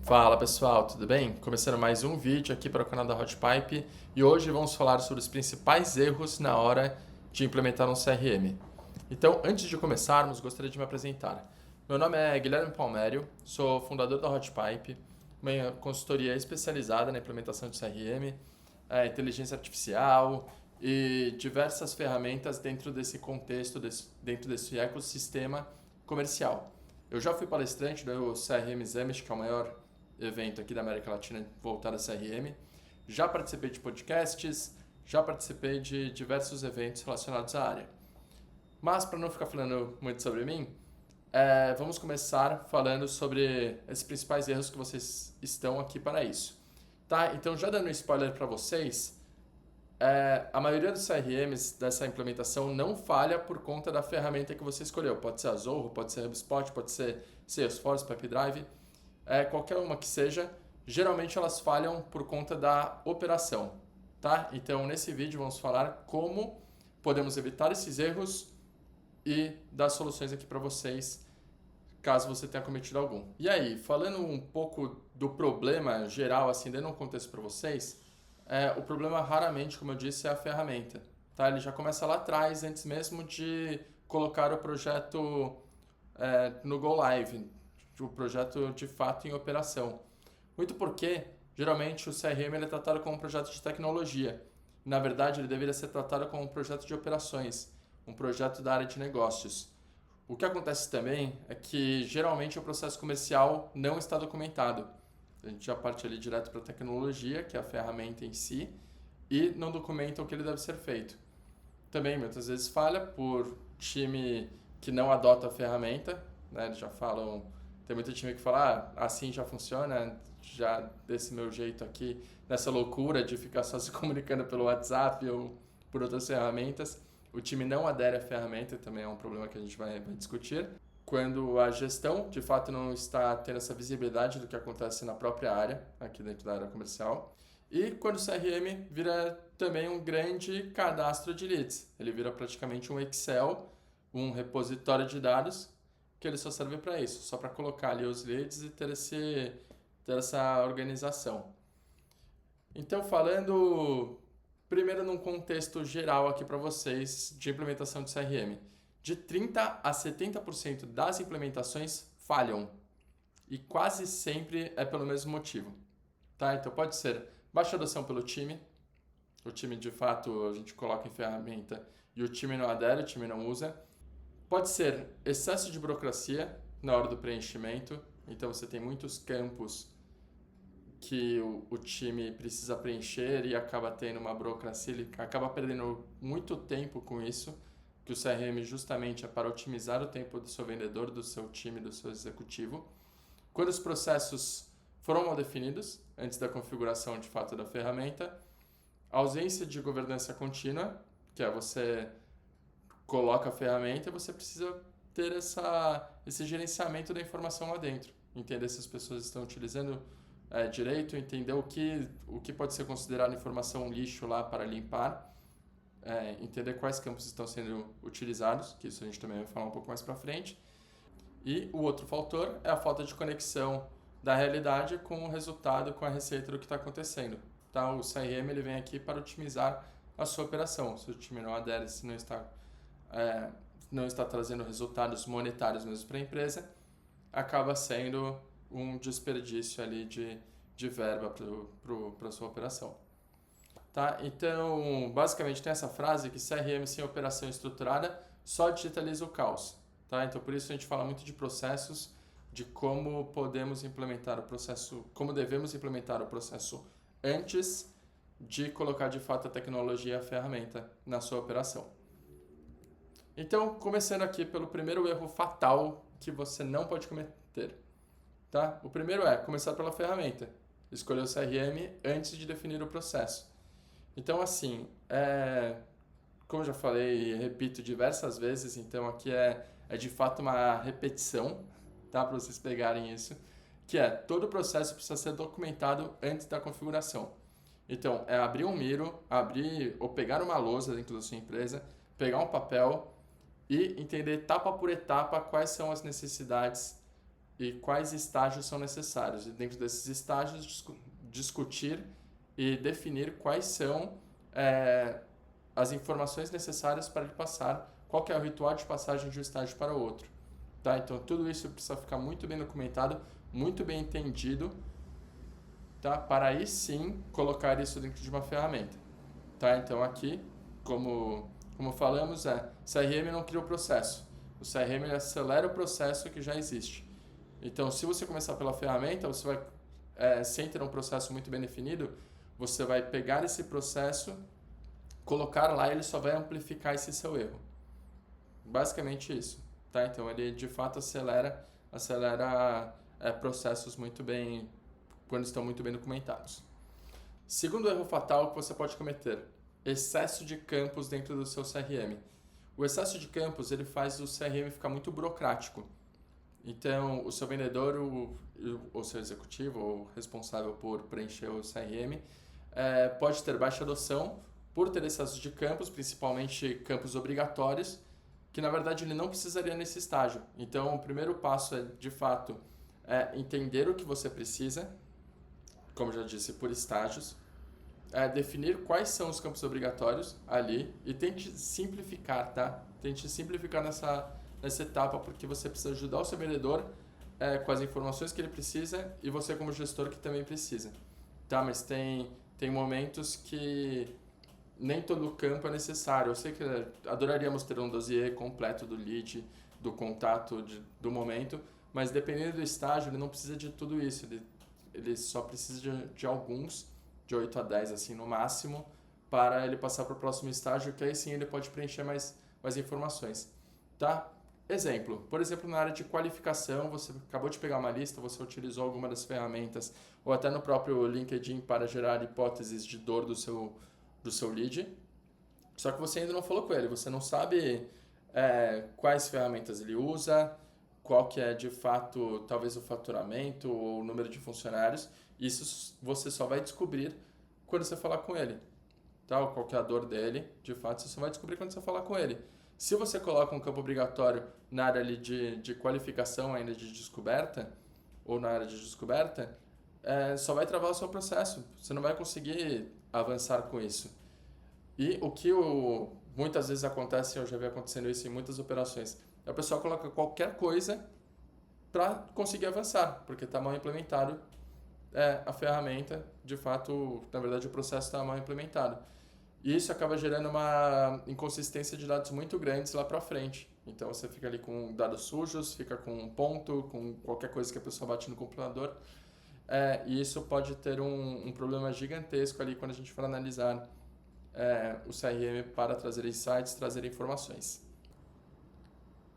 Fala pessoal, tudo bem? Começando mais um vídeo aqui para o canal da Hotpipe e hoje vamos falar sobre os principais erros na hora de implementar um CRM. Então, antes de começarmos, gostaria de me apresentar. Meu nome é Guilherme Palmério, sou fundador da Hotpipe, uma consultoria especializada na implementação de CRM, inteligência artificial e diversas ferramentas dentro desse contexto, dentro desse ecossistema comercial. Eu já fui palestrante do CRM Summit, que é o maior evento aqui da América Latina voltado a CRM. Já participei de podcasts, já participei de diversos eventos relacionados à área. Mas, para não ficar falando muito sobre mim, vamos começar falando sobre esses principais erros que vocês estão aqui para isso. Tá? Então, já dando um spoiler para vocês, a maioria dos CRMs dessa implementação não falha por conta da ferramenta que você escolheu. Pode ser a Zoho, pode ser a HubSpot, pode ser Salesforce, Pipedrive, qualquer uma que seja. Geralmente elas falham por conta da operação. Tá? Então, nesse vídeo vamos falar como podemos evitar esses erros e dar soluções aqui para vocês, caso você tenha cometido algum. E aí, falando um pouco do problema geral, assim, dando um contexto para vocês, o problema raramente, como eu disse, é a ferramenta. Tá? Ele já começa lá atrás, antes mesmo de colocar o projeto no Go Live, o projeto de fato em operação. Muito porque, geralmente, o CRM ele é tratado como um projeto de tecnologia. Na verdade, ele deveria ser tratado como um projeto de operações, um projeto da área de negócios. O que acontece também é que, geralmente, o processo comercial não está documentado. A gente já parte ali direto para a tecnologia, que é a ferramenta em si, e não documenta o que ele deve ser feito. Também, muitas vezes, falha por time que não adota a ferramenta, né? Eles já falam, tem muito time que fala, assim já funciona, já desse meu jeito aqui, nessa loucura de ficar só se comunicando pelo WhatsApp ou por outras ferramentas. O time não adere à ferramenta, também é um problema que a gente vai discutir. Quando a gestão, de fato, não está tendo essa visibilidade do que acontece na própria área, aqui dentro da área comercial. E quando o CRM vira também um grande cadastro de leads. Ele vira praticamente um Excel, um repositório de dados, que ele só serve para isso, só para colocar ali os leads e ter essa organização. Então, falando primeiro num contexto geral aqui para vocês de implementação de CRM. De 30% a 70% das implementações falham. E quase sempre é pelo mesmo motivo. Tá? Então pode ser baixa adoção pelo time. O time de fato a gente coloca em ferramenta e o time não adere, o time não usa. Pode ser excesso de burocracia na hora do preenchimento. Então você tem muitos campos que o time precisa preencher e acaba tendo uma burocracia, ele acaba perdendo muito tempo com isso, que o CRM justamente é para otimizar o tempo do seu vendedor, do seu time, do seu executivo. Quando os processos foram mal definidos, antes da configuração de fato da ferramenta, a ausência de governança contínua, que é você coloca a ferramenta e você precisa ter esse gerenciamento da informação lá dentro, entender se as pessoas estão utilizando direito, entender o que pode ser considerado informação lixo lá para limpar, entender quais campos estão sendo utilizados, que isso a gente também vai falar um pouco mais para frente. E o outro fator é a falta de conexão da realidade com o resultado, com a receita do que está acontecendo. Tá? O CRM ele vem aqui para otimizar a sua operação. Se o time não adere, se não está trazendo resultados monetários mesmo para a empresa, acaba sendo um desperdício ali de verba para a sua operação. Tá? Então, basicamente tem essa frase que CRM sem operação estruturada só digitaliza o caos. Tá? Então, por isso a gente fala muito de processos, de como podemos implementar o processo, como devemos implementar o processo antes de colocar de fato a tecnologia e a ferramenta na sua operação. Então, começando aqui pelo primeiro erro fatal que você não pode cometer. Tá? O primeiro é começar pela ferramenta, escolher o CRM antes de definir o processo. Então, assim, como eu já falei e repito diversas vezes, então aqui é de fato uma repetição, tá? Para vocês pegarem isso, que todo o processo precisa ser documentado antes da configuração. Então, é abrir um Miro, abrir ou pegar uma lousa dentro da sua empresa, pegar um papel e entender etapa por etapa quais são as necessidades e quais estágios são necessários. E dentro desses estágios, discutir e definir quais são as informações necessárias para ele passar, qual que é o ritual de passagem de um estágio para o outro. Tá? Então, tudo isso precisa ficar muito bem documentado, muito bem entendido, tá? Para aí sim colocar isso dentro de uma ferramenta. Tá? Então, aqui, como falamos, CRM não cria o processo. O CRM ele acelera o processo que já existe. Então, se você começar pela ferramenta, você vai, sem ter um processo muito bem definido, você vai pegar esse processo, colocar lá e ele só vai amplificar esse seu erro. Basicamente isso. Tá? Então, ele de fato acelera processos muito bem, quando estão muito bem documentados. Segundo erro fatal que você pode cometer, excesso de campos dentro do seu CRM. O excesso de campos ele faz o CRM ficar muito burocrático. Então, o seu vendedor, o seu executivo, ou responsável por preencher o CRM, pode ter baixa adoção por ter excesso de campos, principalmente campos obrigatórios, que na verdade ele não precisaria nesse estágio. Então, o primeiro passo é, de fato, entender o que você precisa, como já disse, por estágios, definir quais são os campos obrigatórios ali e tente simplificar, tá? Tente simplificar nessa etapa, porque você precisa ajudar o seu vendedor com as informações que ele precisa e você como gestor que também precisa, tá? Mas tem momentos que nem todo campo é necessário. Eu sei que adoraríamos ter um dossiê completo do lead, do contato, do momento, mas dependendo do estágio, ele não precisa de tudo isso. Ele só precisa de alguns, de 8 a 10 assim no máximo, para ele passar para o próximo estágio, que aí sim ele pode preencher mais informações. Tá? Exemplo, por exemplo, na área de qualificação, você acabou de pegar uma lista, você utilizou alguma das ferramentas, ou até no próprio LinkedIn para gerar hipóteses de dor do seu lead, só que você ainda não falou com ele, você não sabe quais ferramentas ele usa, qual que é de fato talvez o faturamento ou o número de funcionários. Isso você só vai descobrir quando você falar com ele, tá? Qual que é a dor dele, de fato você só vai descobrir quando você falar com ele. Se você coloca um campo obrigatório na área ali de qualificação ainda de descoberta, ou na área de descoberta, só vai travar o seu processo, você não vai conseguir avançar com isso. E o que muitas vezes acontece, eu já vi acontecendo isso em muitas operações, a pessoa coloca qualquer coisa para conseguir avançar, porque está mal implementado a ferramenta, de fato, na verdade o processo está mal implementado. E isso acaba gerando uma inconsistência de dados muito grandes lá para frente. Então você fica ali com dados sujos, fica com um ponto, com qualquer coisa que a pessoa bate no computador. E isso pode ter um problema gigantesco ali quando a gente for analisar o CRM para trazer insights, trazer informações.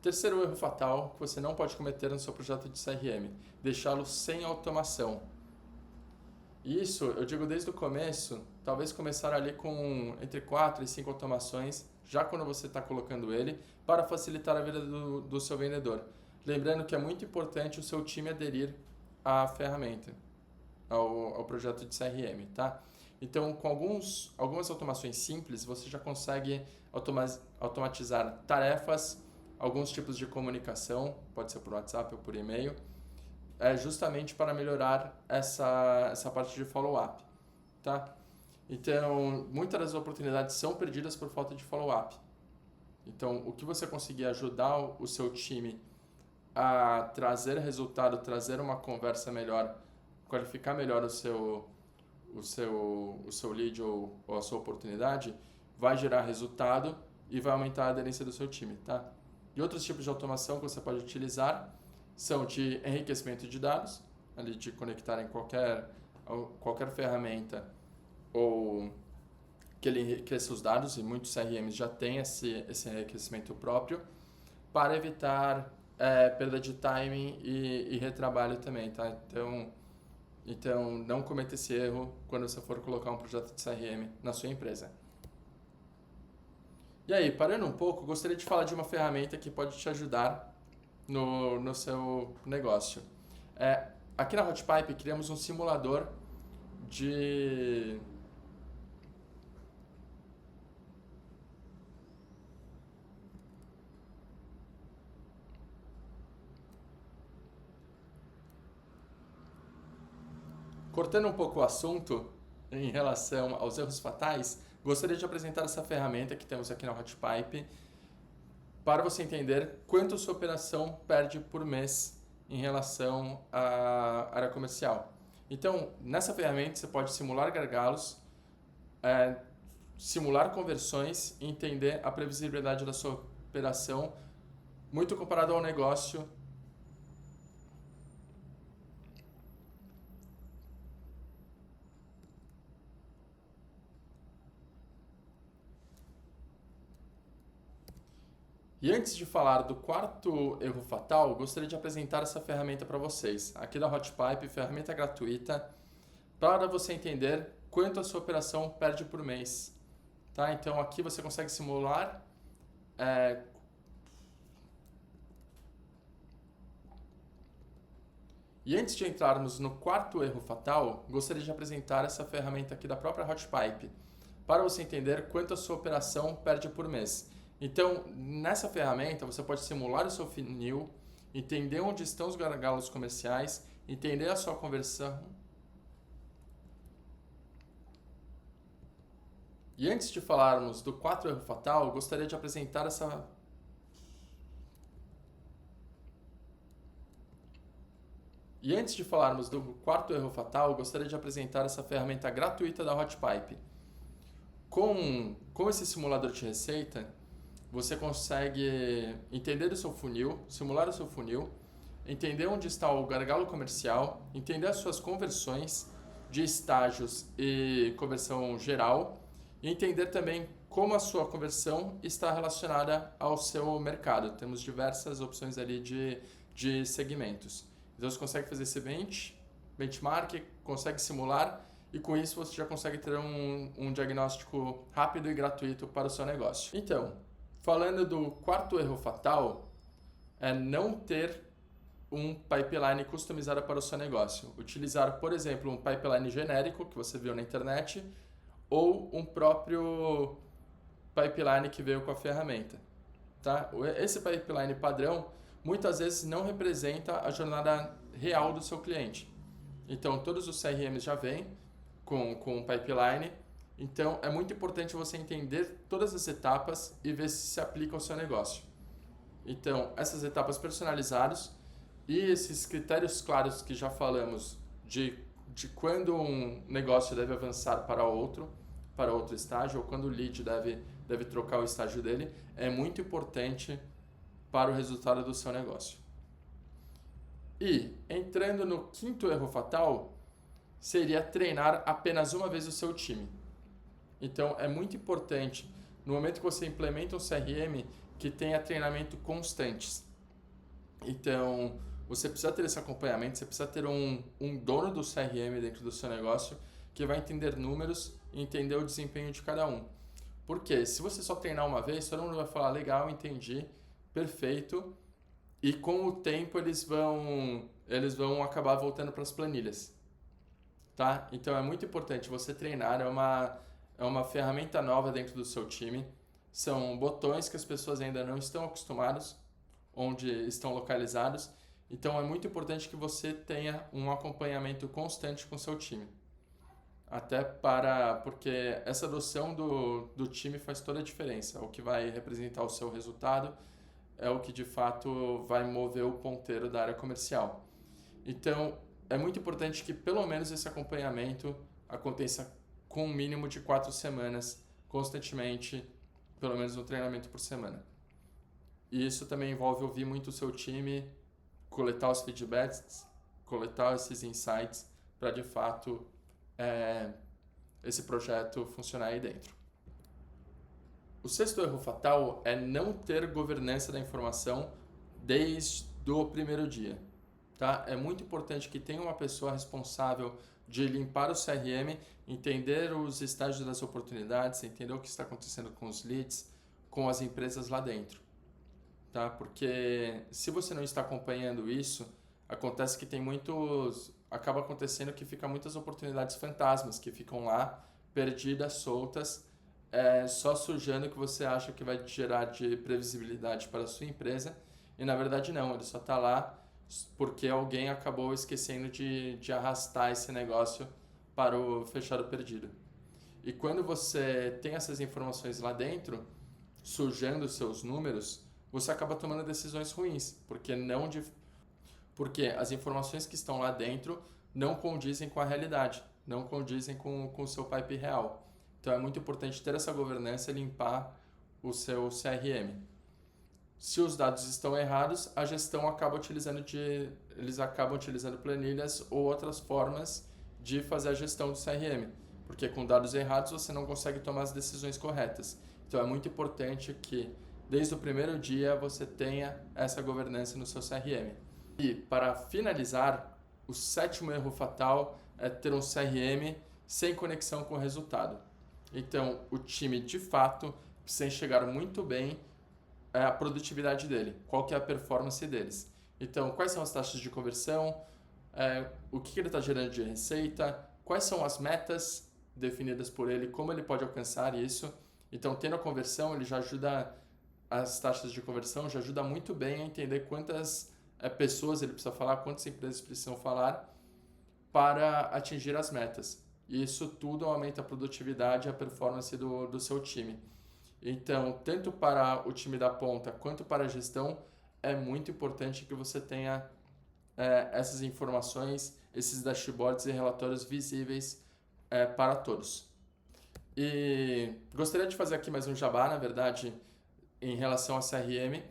Terceiro erro fatal que você não pode cometer no seu projeto de CRM, deixá-lo sem automação. Isso, eu digo desde o começo, talvez começar ali com entre 4 e 5 automações, já quando você está colocando ele, para facilitar a vida do seu vendedor. Lembrando que é muito importante o seu time aderir à ferramenta, ao projeto de CRM, tá? Então, com algumas automações simples, você já consegue automatizar tarefas, alguns tipos de comunicação, pode ser por WhatsApp ou por e-mail, justamente para melhorar essa parte de follow-up, tá? Então, muitas das oportunidades são perdidas por falta de follow-up. Então, o que você conseguir ajudar o seu time a trazer resultado, trazer uma conversa melhor, qualificar melhor o seu lead ou a sua oportunidade, vai gerar resultado e vai aumentar a aderência do seu time, tá? E outros tipos de automação que você pode utilizar são de enriquecimento de dados, ali de conectar em qualquer ferramenta ou que ele enriqueça os dados, e muitos CRMs já têm esse enriquecimento próprio, para evitar perda de timing e retrabalho também, tá? Então, não cometa esse erro quando você for colocar um projeto de CRM na sua empresa. E aí, parando um pouco, gostaria de falar de uma ferramenta que pode te ajudar no seu negócio. Aqui na Hotpipe criamos um simulador de Cortando um pouco o assunto em relação aos erros fatais, gostaria de apresentar essa ferramenta que temos aqui na Hotpipe para você entender quanto sua operação perde por mês em relação à área comercial. Então, nessa ferramenta você pode simular gargalos, simular conversões e entender a previsibilidade da sua operação, muito comparado ao negócio. E antes de falar do quarto erro fatal, gostaria de apresentar essa ferramenta para vocês. Aqui da Hotpipe, ferramenta gratuita, para você entender quanto a sua operação perde por mês. Tá? Então aqui você consegue simular E antes de entrarmos no quarto erro fatal, gostaria de apresentar essa ferramenta aqui da própria Hotpipe, para você entender quanto a sua operação perde por mês. Então, nessa ferramenta, você pode simular o seu funil, entender onde estão os gargalos comerciais, entender a sua conversão. E antes de falarmos do quarto erro fatal, gostaria de apresentar essa ferramenta gratuita da Hotpipe. Com esse simulador de receita, você consegue entender o seu funil, simular o seu funil, entender onde está o gargalo comercial, entender as suas conversões de estágios e conversão geral, e entender também como a sua conversão está relacionada ao seu mercado. Temos diversas opções ali de segmentos. Então você consegue fazer esse benchmark, consegue simular, e com isso você já consegue ter um diagnóstico rápido e gratuito para o seu negócio. Então, falando do quarto erro fatal, é não ter um pipeline customizado para o seu negócio. Utilizar, por exemplo, um pipeline genérico que você viu na internet ou um próprio pipeline que veio com a ferramenta. Tá? Esse pipeline padrão muitas vezes não representa a jornada real do seu cliente. Então, todos os CRMs já vêm com um pipeline. Então, é muito importante você entender todas as etapas e ver se aplica ao seu negócio. Então, essas etapas personalizadas e esses critérios claros que já falamos de quando um negócio deve avançar para outro estágio, ou quando o lead deve trocar o estágio dele, é muito importante para o resultado do seu negócio. E, entrando no quinto erro fatal, seria treinar apenas uma vez o seu time. Então, é muito importante, no momento que você implementa um CRM, que tenha treinamento constantes. Então, você precisa ter esse acompanhamento, você precisa ter um dono do CRM dentro do seu negócio que vai entender números e entender o desempenho de cada um. Porque se você só treinar uma vez, todo mundo vai falar, legal, entendi, perfeito, e com o tempo eles vão acabar voltando para as planilhas. Tá? Então, é muito importante você treinar, é uma ferramenta nova dentro do seu time. São botões que as pessoas ainda não estão acostumadas, onde estão localizados. Então, é muito importante que você tenha um acompanhamento constante com o seu time. Porque essa adoção do time faz toda a diferença. O que vai representar o seu resultado é o que, de fato, vai mover o ponteiro da área comercial. Então, é muito importante que, pelo menos, esse acompanhamento aconteça com um mínimo de 4 semanas, constantemente, pelo menos um treinamento por semana. E isso também envolve ouvir muito o seu time, coletar os feedbacks, coletar esses insights para, de fato, esse projeto funcionar aí dentro. O sexto erro fatal é não ter governança da informação desde o primeiro dia. Tá? É muito importante que tenha uma pessoa responsável de limpar o CRM, entender os estágios das oportunidades, entender o que está acontecendo com os leads, com as empresas lá dentro. Tá? Porque se você não está acompanhando isso, acaba acontecendo que fica muitas oportunidades fantasmas que ficam lá, perdidas, soltas, só sujando o que você acha que vai gerar de previsibilidade para a sua empresa, e na verdade não, ele só está lá porque alguém acabou esquecendo de arrastar esse negócio para o fechado perdido. E quando você tem essas informações lá dentro, sujando os seus números, você acaba tomando decisões ruins, porque as informações que estão lá dentro não condizem com a realidade, não condizem com o seu pipe real. Então é muito importante ter essa governança e limpar o seu CRM. Se os dados estão errados, a gestão eles acabam utilizando planilhas ou outras formas de fazer a gestão do CRM, porque com dados errados você não consegue tomar as decisões corretas. Então é muito importante que desde o primeiro dia você tenha essa governança no seu CRM. E para finalizar, o sétimo erro fatal é ter um CRM sem conexão com o resultado. Então o time de fato precisa enxergar muito bem a produtividade dele, qual que é a performance deles. Então, quais são as taxas de conversão, o que ele está gerando de receita, quais são as metas definidas por ele, como ele pode alcançar isso. Então, tendo a conversão, ele já ajuda, as taxas de conversão já ajuda muito bem a entender quantas pessoas ele precisa falar, quantas empresas precisam falar para atingir as metas. E isso tudo aumenta a produtividade e a performance do seu time. Então, tanto para o time da ponta quanto para a gestão, é muito importante que você tenha essas informações, esses dashboards e relatórios visíveis para todos. E gostaria de fazer aqui mais um jabá, na verdade, em relação a CRM.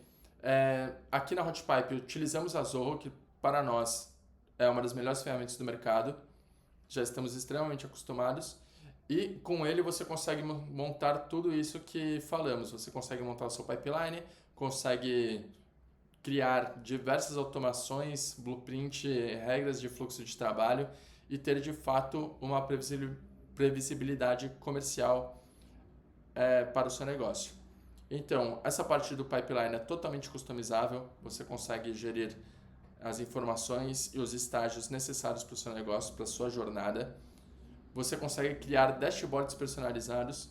Aqui na HotPipe utilizamos a Zoho, que para nós é uma das melhores ferramentas do mercado. Já estamos extremamente acostumados. E com ele você consegue montar tudo isso que falamos. Você consegue montar o seu pipeline, consegue criar diversas automações, blueprint, regras de fluxo de trabalho e ter de fato uma previsibilidade comercial para o seu negócio. Então, essa parte do pipeline é totalmente customizável. Você consegue gerir as informações e os estágios necessários para o seu negócio, para a sua jornada. Você consegue criar dashboards personalizados,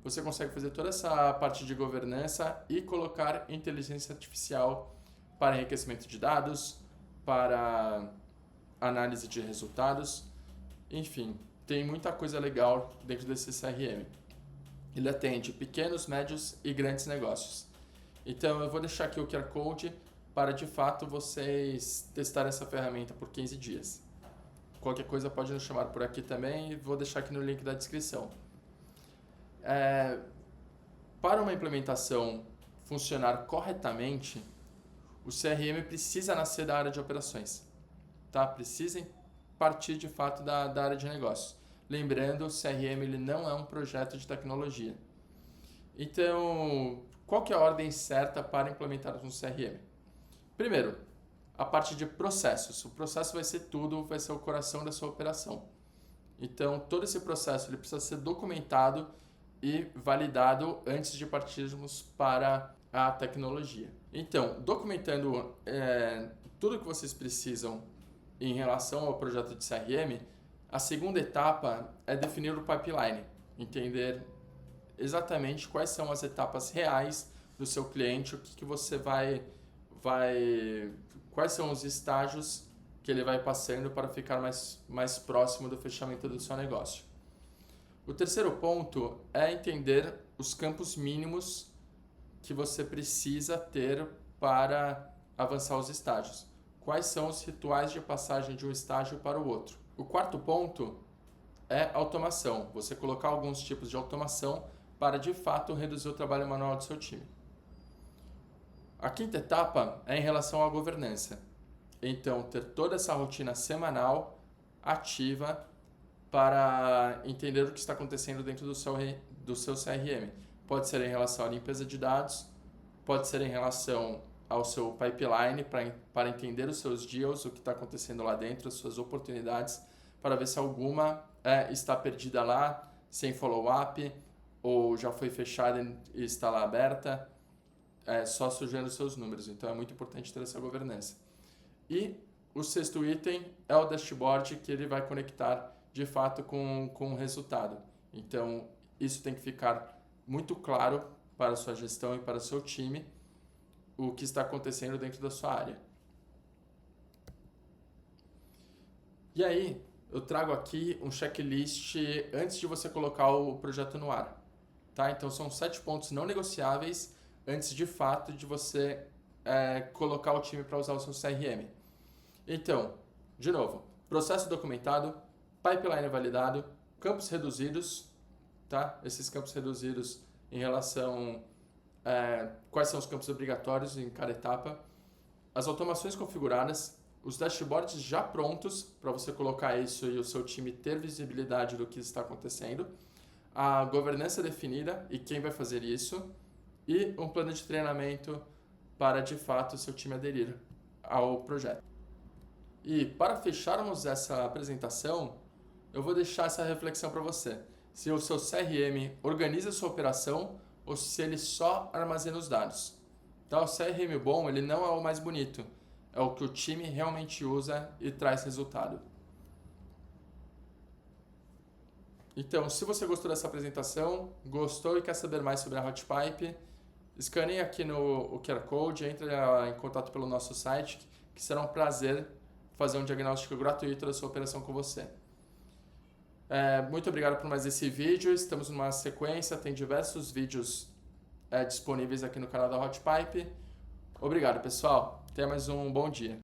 você consegue fazer toda essa parte de governança e colocar inteligência artificial para enriquecimento de dados, para análise de resultados, enfim, tem muita coisa legal dentro desse CRM. Ele atende pequenos, médios e grandes negócios. Então eu vou deixar aqui o QR Code para de fato vocês testarem essa ferramenta por 15 dias. Qualquer coisa pode nos chamar por aqui também e vou deixar aqui no link da descrição. Para uma implementação funcionar corretamente, o CRM precisa nascer da área de operações. Tá? Precisa partir de fato da área de negócios. Lembrando, o CRM ele não é um projeto de tecnologia. Então, qual que é a ordem certa para implementar um CRM? Primeiro, a parte de processos. O processo vai ser tudo, vai ser o coração da sua operação. Então, todo esse processo ele precisa ser documentado e validado antes de partirmos para a tecnologia. Então, documentando tudo que vocês precisam em relação ao projeto de CRM, a segunda etapa é definir o pipeline, entender exatamente quais são as etapas reais do seu cliente, o que você quais são os estágios que ele vai passando para ficar mais próximo do fechamento do seu negócio. O terceiro ponto é entender os campos mínimos que você precisa ter para avançar os estágios. Quais são os rituais de passagem de um estágio para o outro? O quarto ponto é automação. Você colocar alguns tipos de automação para de fato reduzir o trabalho manual do seu time. A quinta etapa é em relação à governança. Então, ter toda essa rotina semanal ativa para entender o que está acontecendo dentro do seu CRM. Pode ser em relação à limpeza de dados, pode ser em relação ao seu pipeline para entender os seus deals, o que está acontecendo lá dentro, as suas oportunidades, para ver se alguma está perdida lá, sem follow-up, ou já foi fechada e está lá aberta, só sujando os seus números. Então é muito importante ter essa governança. E o sexto item é o dashboard, que ele vai conectar de fato com o resultado. Então isso tem que ficar muito claro para a sua gestão e para o seu time, o que está acontecendo dentro da sua área. E aí, eu trago aqui um checklist antes de você colocar o projeto no ar. Tá? Então, são 7 pontos não negociáveis antes de fato de você colocar o time para usar o seu CRM. Então, de novo, processo documentado, pipeline validado, campos reduzidos, tá? Esses campos reduzidos em relação quais são os campos obrigatórios em cada etapa, as automações configuradas, os dashboards já prontos para você colocar isso e o seu time ter visibilidade do que está acontecendo, a governança definida e quem vai fazer isso, e um plano de treinamento para de fato o seu time aderir ao projeto. E para fecharmos essa apresentação, eu vou deixar essa reflexão para você. Se o seu CRM organiza a sua operação ou se ele só armazena os dados. Então, o CRM bom, ele não é o mais bonito, é o que o time realmente usa e traz resultado. Então, se você gostou dessa apresentação, gostou e quer saber mais sobre a HotPipe, escaneie aqui no QR Code, entre em contato pelo nosso site, que será um prazer fazer um diagnóstico gratuito da sua operação com você. Muito obrigado por mais esse vídeo, estamos numa sequência, tem diversos vídeos disponíveis aqui no canal da HotPipe. Obrigado, pessoal. Tenha mais um bom dia.